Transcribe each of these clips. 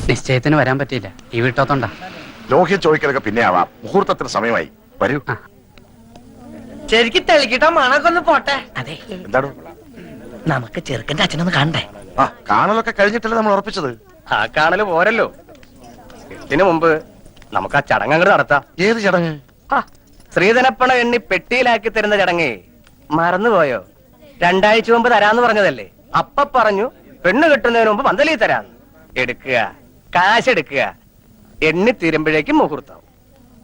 നിശ്ചയത്തിന് വരാൻ പറ്റിയില്ല, ഈ വീട്ടോത്തോണ്ടാ. ലോഹ്യം ചോദിക്കലൊക്കെ പിന്നെ ആവാം, മുഹൂർത്തത്തിന് സമയമായി. വരൂ. ശരിക്കും തെളിക്കിട്ടോ മണൊക്കെ ഒന്ന് പോട്ടെ. അതെ, എന്താണ്? നമുക്ക് ചെറുക്കന്റെ അച്ഛനൊന്ന് കാണണ്ടേ? ആ, കാണലൊക്കെ കഴിഞ്ഞിട്ടല്ലേ നമ്മൾ ഉറപ്പിച്ചത്. ആ കാണല് പോരല്ലോ, ഇതിനു മുമ്പ് നമുക്ക് ആ ചടങ്ങ് അങ്ങോട്ട് നടത്താം. ഏത് ചടങ്ങ്? ശ്രീധനപ്പണ എണ്ണി പെട്ടിയിലാക്കി തരുന്ന ചടങ്ങ് മറന്നുപോയോ? 2 ആഴ്ച മുമ്പ് തരാന്ന് പറഞ്ഞതല്ലേ. അപ്പ പറഞ്ഞു പെണ്ണ് കെട്ടുന്നതിന് മുമ്പ് പന്തലി തരാന്ന്. എടുക്കുക, കാശ് എടുക്കുക, എണ്ണി തീരുമ്പോഴേക്കും മുഹൂർത്തം.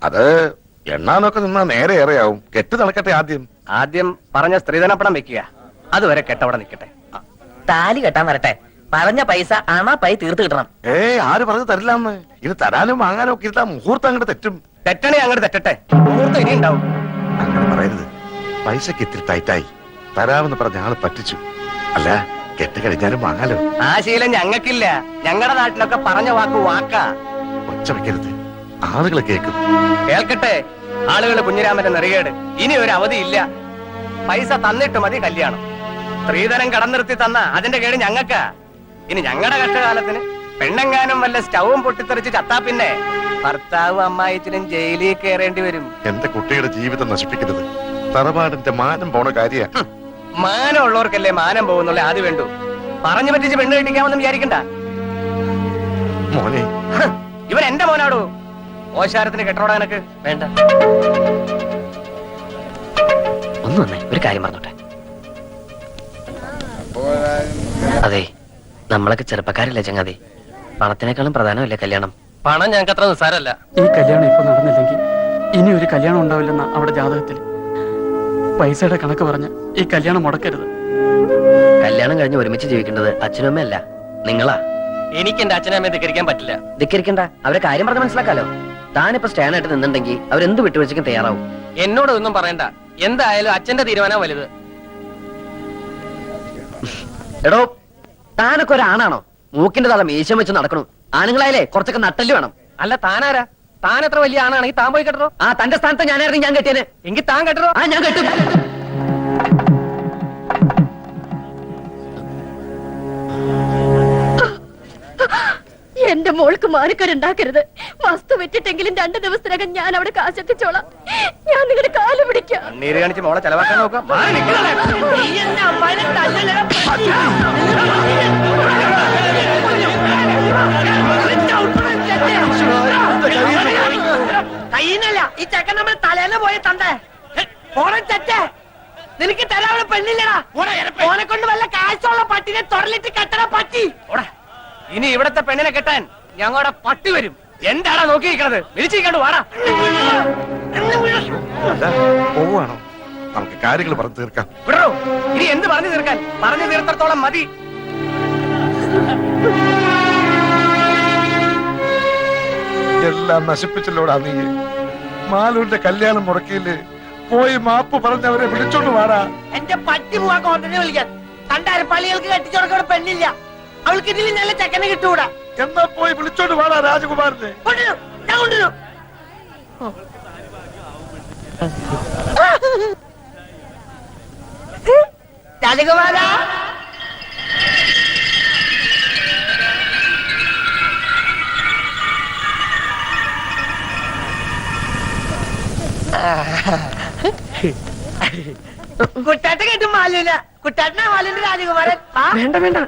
അത് എണ്ണാനൊക്കെ നിന്നാ നേരെ ഏറെയാവും. കെട്ട് നടക്കട്ടെ ആദ്യം. ആദ്യം പറഞ്ഞ സ്ത്രീധനപ്പണം വെക്കുക, അതുവരെ കെട്ടവിടെ നിൽക്കട്ടെ. താലി കെട്ടാൻ വരട്ടെ, പറഞ്ഞ പൈസ പൈ തീർത്ത് കിട്ടണം. ആര് പറഞ്ഞു തരില്ലാന്ന്? ഇത് തരാനും വാങ്ങാനും ഒക്കെ ഇരുത്താ മുഹൂർത്തം അങ്ങോട്ട് തെറ്റും. തെറ്റണേ അങ്ങോട്ട് തെറ്റട്ടെ, മുഹൂർത്തം ഇനി ഉണ്ടാവും. അങ്ങനെ പറയരുത്. പൈസക്ക് ഇത്തിരി ടൈറ്റായി. തരാമെന്ന് പറഞ്ഞ ആള് പറ്റിച്ചു. അല്ല, കെട്ട് കഴിഞ്ഞാലും വാങ്ങാലോ. ആ ശീലം ഞങ്ങൾക്കില്ല. ഞങ്ങളുടെ നാട്ടിലൊക്കെ പറഞ്ഞ വാക്ക് വാക്കാ. ഒച്ച വെക്കരുത്, ആളുകൾ കേൾക്കും. കേൾക്കട്ടെ ആളുകള്. കുഞ്ഞിരാമന്റെ നെറികേട് ഇനി ഒരു അവധിയില്ല. പൈസ തന്നിട്ട് മതി കല്യാണം. സ്ത്രീധനം കടന്നിർത്തി തന്ന അതിന്റെ കേട് ഞങ്ങൾക്കാ. ഇനി ഞങ്ങളുടെ കഷ്ടകാലത്തിന് പെണ്ണെങ്ങാനും വല്ല സ്റ്റൗവും പൊട്ടിത്തെറിച്ച് ചത്താ പിന്നെ ഭർത്താവ് അമ്മായിച്ചനും ജയിലിൽ കയറേണ്ടി വരും. എന്റെ കുട്ടിയുടെ ജീവിതം നശിപ്പിക്കരുത്. തറവാടിന്റെ മാനം പോണ കാര്യ. മാനം ഉള്ളവർക്കല്ലേ മാനം പോകുന്നുള്ള ആദ്യം വേണ്ടു. പറഞ്ഞു പറ്റിച്ച് പെണ്ണ് കെട്ടിക്കാമെന്ന് വിചാരിക്കണ്ട. മോനെ, ഇവൻ എന്റെ മോനാടോ. ഓശാരത്തിന് കെട്ടോടാ എനക്ക് വേണ്ട. ഒന്ന് വന്നേ, ഒരു കാര്യം പറഞ്ഞോട്ടെ. അതെ, നമ്മളൊക്കെ ചെറുപ്പക്കാരല്ലേ ചങ്ങാതി. പണത്തിനേക്കാളും പ്രധാനമല്ലേ കല്യാണം? പണം ഞങ്ങൾക്ക് അത്ര നിസ്സാരല്ല. ഈ കല്യാണം ഇപ്പൊ നടന്നില്ലെങ്കിൽ ഇനി ഒരു കല്യാണം ഉണ്ടാവില്ലെന്ന അവിടെ ജാതകത്തിൽ. പൈസയുടെ കണക്ക് പറഞ്ഞ് ഈ കല്യാണം മുടക്കരുത്. കല്യാണം കഴിഞ്ഞ് ഒരുമിച്ച് ജീവിക്കേണ്ടത് അച്ഛനും അമ്മയല്ല, നിങ്ങളാ. എനിക്ക് എന്റെ അച്ഛനെ അമ്മയെ ധിക്കരിക്കാൻ പറ്റില്ല. ധിക്കരിക്കണ്ട, അവരെ കാര്യം പറഞ്ഞ് മനസ്സിലാക്കാലോ. താനിപ്പോ സ്റ്റാൻഡായിട്ട് നിന്നുണ്ടെങ്കിൽ അവരെന്ത് വിട്ടുവീഴ്ചയ്ക്കും തയ്യാറാവും. എന്നോട് ഒന്നും പറയണ്ട. എന്തായാലും അച്ഛന്റെ തീരുമാനം വലുത്. എടോ, താനൊക്കെ ഒരാണാണോ? മൂക്കിന്റെ തല മീശം വെച്ച് നടക്കണു. ആണുങ്ങളായാലേ കുറച്ചൊക്കെ നട്ടല് വേണം. അല്ല, താനാരാ? താൻ എത്ര വലിയ ആണാണെങ്കിൽ താൻ പോയി കെട്ടോ. ആ, തന്റെ സ്ഥാനത്ത് ഞാനായിരുന്നു ഞാൻ കെട്ടിയത്. എങ്കിൽ താൻ കെട്ടോ. ആ, ഞാൻ കെട്ടും. എന്റെ മോൾക്ക് മാറിക്കരുണ്ടാക്കരുത്. വസ്തു വെച്ചിട്ടെങ്കിലും 2 ദിവസത്തിനകം ഞാൻ അവിടെ കാശെത്തിച്ചോളാം. ഞാൻ നിങ്ങളുടെ കാല് പിടിക്കാം. നീര് കാണിച്ച് മോളെ ചെലവാക്കാൻ നോക്കാം. കയ്യിന്നല്ല, ഈ ചെക്കൻ നമ്മൾ തലേന്ന് പോയി തണ്ടേ. ഓണ ചെറ്റേ, നിനക്ക് തരാനുള്ള പെണ്ണില്ലടാ. ഓനെ കൊണ്ട് വല്ല കാശുള്ള പട്ടിനെ തൊടലിട്ട് കെട്ടണ പട്ടി. ഇനി ഇവിടത്തെ പെണ്ണിനെ കെട്ടാൻ ഞങ്ങളുടെ പട്ടി വരും. എന്താടാ നോക്കിയിരിക്കണത്? വിളിച്ചിരിക്കണ്ടു വാടാ. പോവാണോ? നമുക്ക് കാര്യങ്ങൾ പറഞ്ഞു തീർക്കാം. വിടറോ, ഇനി എന്ത് പറഞ്ഞു തീർക്കാൻ? പറഞ്ഞു തീർത്തോളം മതി. എല്ലാം നശിപ്പിച്ചല്ലോടാ നീ. മാലൂന്റെ കല്യാണം മുടക്കിയില് പോയി മാപ്പ് പറഞ്ഞവരെ വിളിച്ചോണ്ട് വാടാ. എന്റെ പട്ടി പോവാ കോട്ടനെ വിളിക്കാൻ. കണ്ടാര് പള്ളികൾക്ക് കെട്ടിച്ചോടക്കോടെ പെണ്ണില്ല. അവൾക്ക് ഇതിൽ നല്ല ചെക്കനെ കിട്ടൂടാ. എന്നാ പോയി വിളിച്ചോണ്ട് വാടാ രാജകുമാരനെ. കൊണ്ടുവരും, ഞാൻ കൊണ്ടുവരും. രാജകുമാരാ, കുട്ടാട്ട കേട്ടു മാലൂല. കുട്ടാട്ടനാ മാലൂന്റെ രാജകുമാരൻ. വേണ്ട വേണ്ട,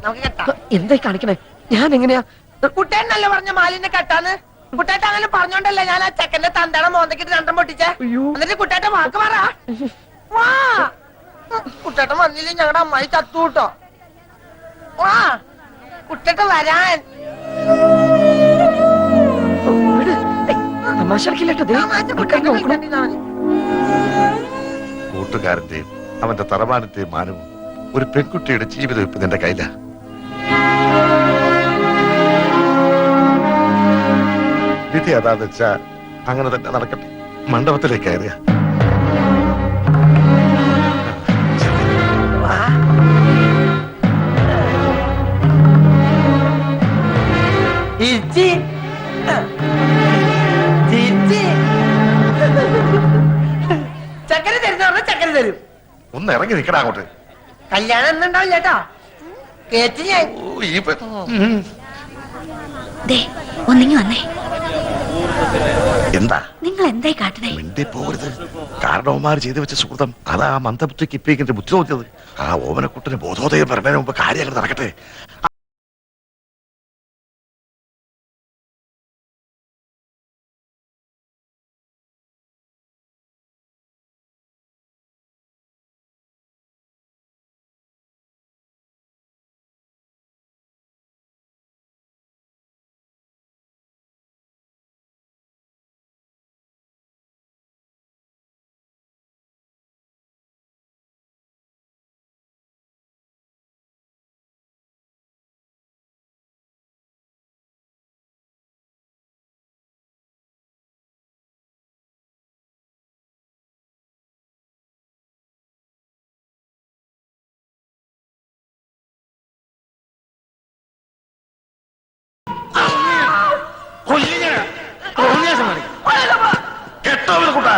നമുക്ക് കെട്ടാം. എന്തായി കാണിക്കണേ? ഞാൻ എങ്ങനെയാ? കുട്ടേനല്ല പറഞ്ഞ മാലിന്റെ കെട്ടാന്ന്. കുട്ടേട്ട അങ്ങനെ പറഞ്ഞോണ്ടല്ലേ ഞാൻ ആ ചെക്കന്റെ തന്തട മോന്തക്കിട്ട് 2 പൊട്ടിച്ചേ. എന്നിട്ട് കുട്ടേട്ട വാക്ക് പറ. വാ, കുട്ടേട്ട വന്നില്ല ഞങ്ങളുടെ അമ്മായി ചത്തു കൂട്ടോ. വാ, കുട്ടേട്ട വരാൻ. തമാശ കൂട്ടുകാരന്റെയും അവന്റെ തറവാടിന്റെയും മാനവും ഒരു പെൺകുട്ടിയുടെ ജീവിതം ഇപ്പൊ നിന്റെ കയ്യിലാ. വിധി അതാന്ന് വെച്ചാ അങ്ങനെ തന്നെ നടക്കട്ടെ. മണ്ഡപത്തിലേക്ക് കയറിയ ചക്കര തരുന്ന ചക്കര തരും. ഒന്ന് ഇറങ്ങി നിൽക്കടാ അങ്ങോട്ട്. കല്യാണം എന്നുണ്ടാവില്ല ചേട്ടാ. കേറ്റി ഞാൻ ദേ ഒന്നിങ്ങി വന്നേ. എന്താ നിങ്ങൾ എന്തായി കാട്ടണേ? മിണ്ടി പോകരുത്. കാരണവന്മാർ ചെയ്തു വെച്ച സുഹൃതം അതാ ആ മന്ദബുദ്ധിക്ക് ഇപ്പിക്കിന്റെ ബുദ്ധി നോക്കിയത്. ആ ഓമനക്കുട്ടന് ബോധോദയം പറഞ്ഞതിന് മുമ്പ് കാര്യങ്ങൾ നടക്കട്ടെ. കേട്ടോമനക്കുട്ടാ,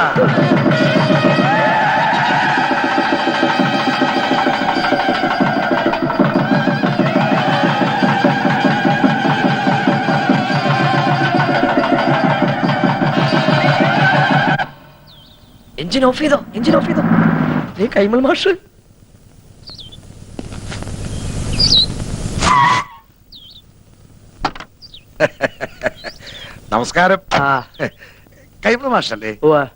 എഞ്ചിൻ ഓഫ് ചെയ്തോ, എഞ്ചിൻ ഓഫ് ചെയ്തോ. കൈമൾ മാഷ് നമസ്കാരം. കൈമള മാഷല്ലേ?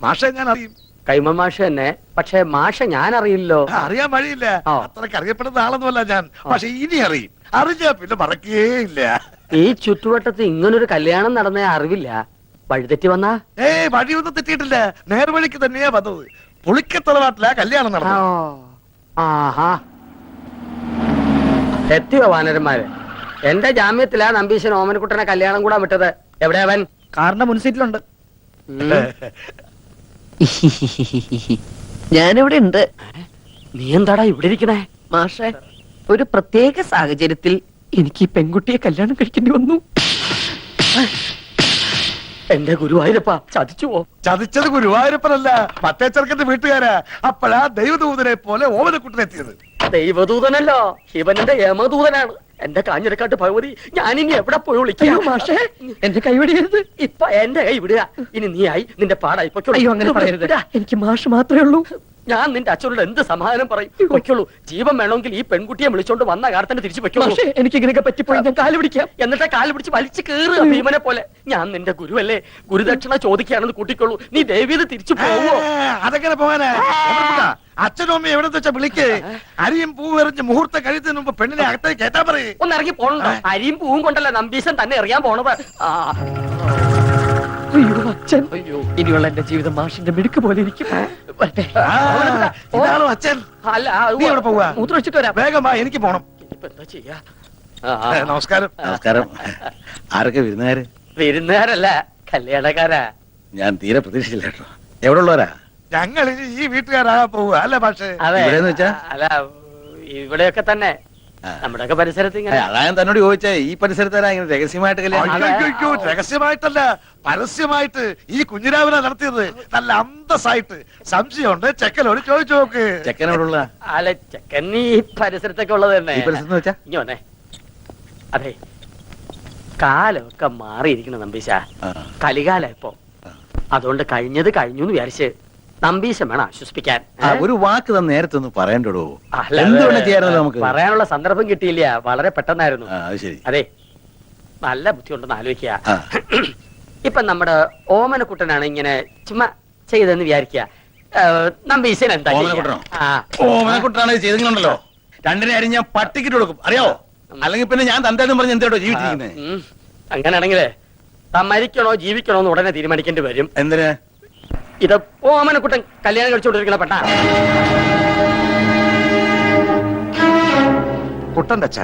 മാഷെ ഞാൻ അറിയും. കൈമൾ മാഷ് തന്നെ, പക്ഷെ മാഷ ഞാൻ അറിയില്ലോ. അറിയാൻ വഴിയില്ല, ആ. അത്രക്ക് അറിയപ്പെടുന്ന ആളൊന്നുമല്ല ഞാൻ. പക്ഷെ ഇനി അറിയും. അറിഞ്ഞാ പിന്നെ മറക്കേ ഇല്ല. ഈ ചുറ്റുവട്ടത്ത് ഇങ്ങനൊരു കല്യാണം നടന്ന അറിവില്ല. വഴിതെറ്റി വന്നാ വഴിയൊന്നും തെറ്റിയിട്ടില്ല. നേർവഴിക്ക് തന്നെയാ വന്നത്. പുളിക്കത്തറവാട്ടിലാ കല്യാണം നടന്നത്. ആഹാ, എത്തിയോ വാനരന്മാര്? എന്റെ ജാമ്യത്തിലാ നമ്പീശൻ ഓമനക്കുട്ടനെ കല്യാണം കൂടാൻ വിട്ടത്. എവിടെ അവൻ? കാറിന്റെ മുൻസീറ്റിലുണ്ട്. ഞാനിവിടെ ഉണ്ട്. നീ എന്താടാ ഇവിടെ ഇരിക്കണേ? മാഷെ, ഒരു പ്രത്യേക സാഹചര്യത്തിൽ എനിക്ക് ഈ പെൺകുട്ടിയെ കല്യാണം കഴിക്കേണ്ടി വന്നു. എന്റെ ഗുരുവായൂരപ്പ ചതിച്ചുവോ? ചതിച്ചത് ഗുരുവായൂരപ്പനല്ല, മറ്റേ ചെറുക്കന്റെ വീട്ടുകാരാ. അപ്പോഴാ ദൈവദൂതനെ പോലെ ഓമനക്കുട്ടനെത്തിയത്. ദൈവദൂതനല്ലോ, ശിവനന്റെ യമദൂതനാണ്. എന്റെ കാഞ്ഞിരക്കാട്ട് ഭഗവതി, ഞാനിനി എവിടെ പോയി വിളിക്കാം? മാഷേ, എന്റെ കൈ വിടരുത്. ഇപ്പൊ എന്റെ കൈ വിടുക. ഇനി നീ ആയി, നിന്റെ പാടായി. പൊയ്ക്കോളൂ. അയ്യോ, അങ്ങനെ പറയരുത്. എനിക്ക് മാഷ് മാത്രമേ ഉള്ളൂ. ഞാൻ നിന്റെ അച്ഛനോട് എന്ത് സമാധാനം പറയും? പൊയ്ക്കോളൂ. ജീവൻ വേണമെങ്കിൽ ഈ പെൺകുട്ടിയെ വിളിച്ചോണ്ട് വന്ന കാലത്തന്നെ തിരിച്ചു പൊയ്ക്കോളൂ. എനിക്ക് ഇങ്ങനെയൊക്കെ പറ്റിപ്പോയി. ഞാൻ കാല് പിടിക്കാം. എന്നിട്ട് കാല് പിടിച്ച് വലിച്ചു കേറുക ഭീമനെ പോലെ. ഞാൻ നിന്റെ ഗുരുവല്ലേ, ഗുരുദക്ഷിണ ചോദിക്കുകയാണെന്ന് കൂട്ടിക്കോളൂ. നീ ദേവിയത് തിരിച്ചു പോവോ? അതെങ്ങനെ പോകാനാ? അച്ഛനും അമ്മയും എവിടെ വെച്ചാ വിളിക്ക്. അരിയും പൂവ് എറിഞ്ഞ് മുഹൂർത്തം കഴിയുന്നതിന് മുമ്പ് പെണ്ണിനെ അകത്തേക്ക് കേട്ടാ പറയേ. ഒന്ന് ഇറങ്ങി പോണോ? അരിയും പൂവും കൊണ്ടല്ല നമ്പീശൻ തന്നെ എറിയാൻ പോണത്. അയ്യോ അച്ഛൻ, ഇനിയുള്ള എന്റെ ജീവിതം മാഷിന്റെ മിടുക്ക് പോലെ ഇരിക്കും. ഇതാണോ അച്ഛൻ? അല്ല, നീ എവിടെ പോവാ? മൂത്രം വെച്ചിട്ട് വരാം. വേഗം വാ, എനിക്ക് പോണം. ഇനിയിപ്പോ എന്താ ചെയ്യാ? നമസ്കാരം. നമസ്കാരം. ആരൊക്കെ വിരുന്നുകാര്? വിരുന്നുകാരല്ല, കല്യാണക്കാരാ. ഞാൻ തീരെ പ്രതീക്ഷിച്ചില്ല കേട്ടോ. എവിടെ ഉള്ളവരാ? ഞങ്ങൾ ഇനി ഈ വീട്ടുകാരാകാൻ പോവുക അല്ലേ പക്ഷേ? അതെ, ഇവിടെന്ന് വെച്ചാ? അല്ല, ഇവിടെയൊക്കെ തന്നെ നമ്മുടെയൊക്കെ പരിസരത്ത് ഇങ്ങനെ. അതാ ഞാൻ തന്നോട് ചോദിച്ചേ, ഈ പരിസരത്താരാ ഇങ്ങനെ രഹസ്യമായിട്ട് കല്യാണം? അയ്യോ, രഹസ്യമായിട്ടല്ല, പരസ്യമായിട്ട് ഈ കുഞ്ഞിരാവിനെ നടത്തിയത്. നല്ല അന്തസ്സായിട്ട്. സംശയമുണ്ട്, ചെക്കനോട് ചോദിച്ചു നോക്ക്. ചെക്കൻ എവിടെ ഉള്ള? അല്ല, ചെക്കൻ ഈ പരിസരത്തൊക്കെ ഉള്ളത് തന്നെ. ഈ പരിസരത്ത് വെച്ചാ? ഇനി വന്നേ. അതെ, കാലമൊക്കെ മാറിയിരിക്കണം നമ്പീശ. കലികാല ഇപ്പൊ. അതുകൊണ്ട് കഴിഞ്ഞത് കഴിഞ്ഞു എന്ന് വിചാരിച്ച് നമ്പീശം വേണം ആശ്വസിപ്പിക്കാൻ. ഒരു വാക്ക് തന്നെ നേരത്തെ ഒന്ന് പറയണ്ടോ? അല്ല, എന്തുകൊണ്ട് ചെയ്യാറുള്ളത് നമുക്ക്? പറയാനുള്ള സന്ദർഭം കിട്ടിയില്ല, വളരെ പെട്ടെന്നായിരുന്നു. അത് ശരി. അതെ, നല്ല ബുദ്ധിയുണ്ടെന്ന് ആലോചിക്കുക. ആ. ഇപ്പൊ നമ്മുടെ ഓമനക്കുട്ടനാണ് ഇങ്ങനെ ചുമ്മാ ചെയ്തെന്ന് വിചാരിക്കുക. നമ്പീശൻ എന്താ ഓമനക്കുട്ടനോ? ഓമനക്കുട്ടനാണ് ചെയ്തിട്ടുണ്ടല്ലോ. രണ്ടിനെ അരിഞ്ഞ പട്ടിക്കിട്ട് കൊടുക്കും, അറിയാവോ? അല്ലെങ്കിൽ പിന്നെ ഞാൻ തന്തേന്നും പറഞ്ഞ് എന്തോ ജീവിച്ചിരിക്കുന്നത്. അങ്ങനെയാണെങ്കിലേ താൻ മരിക്കണോ ജീവിക്കണോ എന്ന് ഉടനെ തീരുമാനിക്കേണ്ടി വരും. എന്തിന്? ഇത് ഓമനക്കുട്ടൻ കല്യാണം കഴിച്ചുകൊണ്ടിരിക്കണ പെട്ട കുട്ടന്റെ അച്ഛ,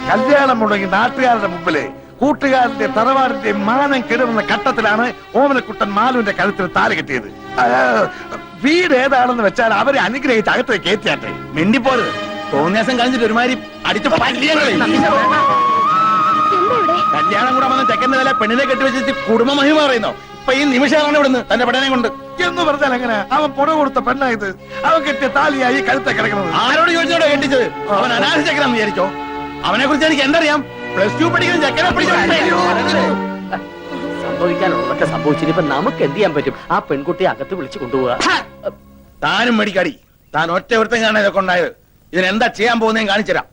കല്യാണം മുടങ്ങി നാട്ടുകാരുടെ മുമ്പില് കൂട്ടുകാരന്റെ തറവാടിന്റെ മാനം കെടുന്ന ഘട്ടത്തിലാണ് ഓമനക്കുട്ടൻ മാലുവിന്റെ കഴുത്തിൽ താലി കെട്ടിയത്. വീട് ഏതാണെന്ന് വെച്ചാൽ അവരെ അനുഗ്രഹിച്ച് അകത്തേക്ക് കയറ്റിയാട്ടെ. മിണ്ടിപ്പോരുത്. തോന്നിയാസം കഴിഞ്ഞിട്ട് ഒരുമാതിരി അടിച്ച് പല്ലിയങ്ങളെ. കല്യാണം കൂടെ വന്ന ചെക്കന്റെ തല പെണ്ണിനെ കെട്ടിവെച്ചിട്ട് കുടുംബ മഹിമ പറയുന്നോ? ഇപ്പൊ ഈ നിമിഷമാണ് ഇവിടുന്ന് തന്റെ പെടനെ കൊണ്ട് എന്ന് പറഞ്ഞാൽ എങ്ങനെ? അവൻ പുറ കൊടുത്ത പെണ്ണായത്. അവൻ കെട്ടിയ താലിയായി കഴുത്തെ കിടക്കുന്നത്. ആരോട് ചോദിച്ചോടോ കെട്ടിച്ചത്? അവൻ അനാഥ ചെക്കനാന്ന് വിചാരിച്ചോ? അവനെ കുറിച്ച് എനിക്ക് എന്തറിയാം? +2 പഠിക്കുന്ന ചെക്കനെ പിടിച്ചു. സംഭവിക്കാനുള്ളതൊക്കെ സംഭവിച്ചിട്ട് ഇപ്പൊ നമുക്ക് എന്ത് ചെയ്യാൻ പറ്റും? ആ പെൺകുട്ടിയെ അകത്ത് വിളിച്ചു കൊണ്ടുപോവുക. താനും മേടിക്കാടി. താൻ ഒറ്റ ഒരുത്തം കാണാൻ ഇതൊക്കെ ഉണ്ടായത്. ഇതിനെന്താ ചെയ്യാൻ പോകുന്നതെന്ന് കാണിച്ചുതരാം.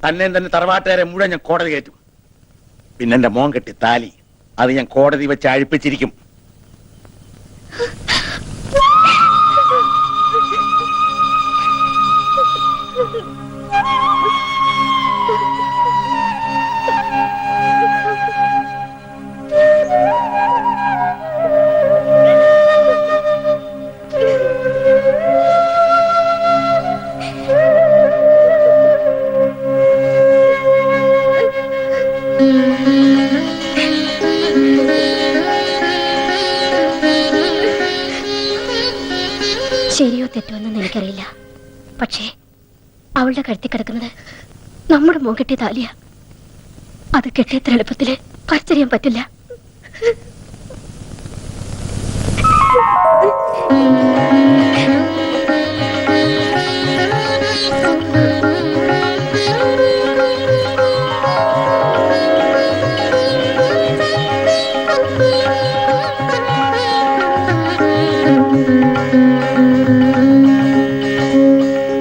തന്നെ തറവാട്ടുകാരെ മുഴുവൻ ഞാൻ കോടതി കയറ്റും. പിന്നെ എന്റെ മോൻ കെട്ടി താലി അത് ഞാൻ കോടതി വെച്ച് അഴിപ്പിച്ചിരിക്കും. ശരിയോ തെറ്റോ എന്നെന്ന് എനിക്കറിയില്ല. പക്ഷേ അവളുടെ കഴുത്തി കിടക്കുന്നത് നമ്മുടെ മോൻ കെട്ടിയ താലിയ. അത് കെട്ടിയത്ര എളുപ്പത്തില് പറിച്ചറിയാൻ പറ്റില്ല.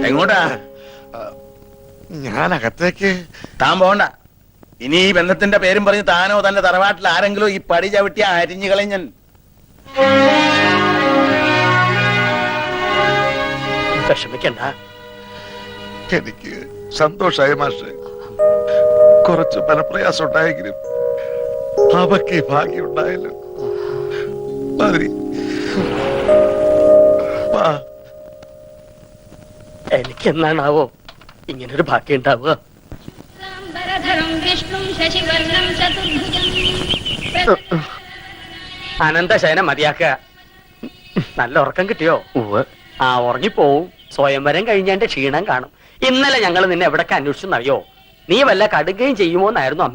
എങ്ങോട്ടാ? ഞാൻ അകത്തേക്ക്. താൻ പോണ്ട. ഇനി ഈ ബന്ധത്തിന്റെ പേരും പറഞ്ഞ് താനോ തന്റെ തറവാട്ടിൽ ആരെങ്കിലും ഈ പടി ചവിട്ടി അരിഞ്ഞു കളഞ്ഞൻ. വിഷമിക്കണ്ട. എനിക്ക് സന്തോഷായ മാഷെ. കുറച്ച് ബലപ്രയാസം ഉണ്ടായെങ്കിലും അവക്ക് ഈ ഭാഗ്യം ഉണ്ടായല്ലോ. മതി. വാ. എനിക്ക് എന്നാണാവോ ഇങ്ങനൊരു ഭാഗ്യം ഉണ്ടാവുക? അനന്തശയനം മതിയാക്ക. നല്ല ഉറക്കം കിട്ടിയോ? ആ ഉറങ്ങിപ്പോവും. സ്വയംവരം കഴിഞ്ഞാന്റെ ക്ഷീണം കാണും. ഇന്നലെ ഞങ്ങൾ നിന്നെ എവിടൊക്കെ അന്വേഷിച്ചെന്നറിയോ? നീ വല്ല കടുകയും ചെയ്യുമോന്നായിരുന്നു അമ്മ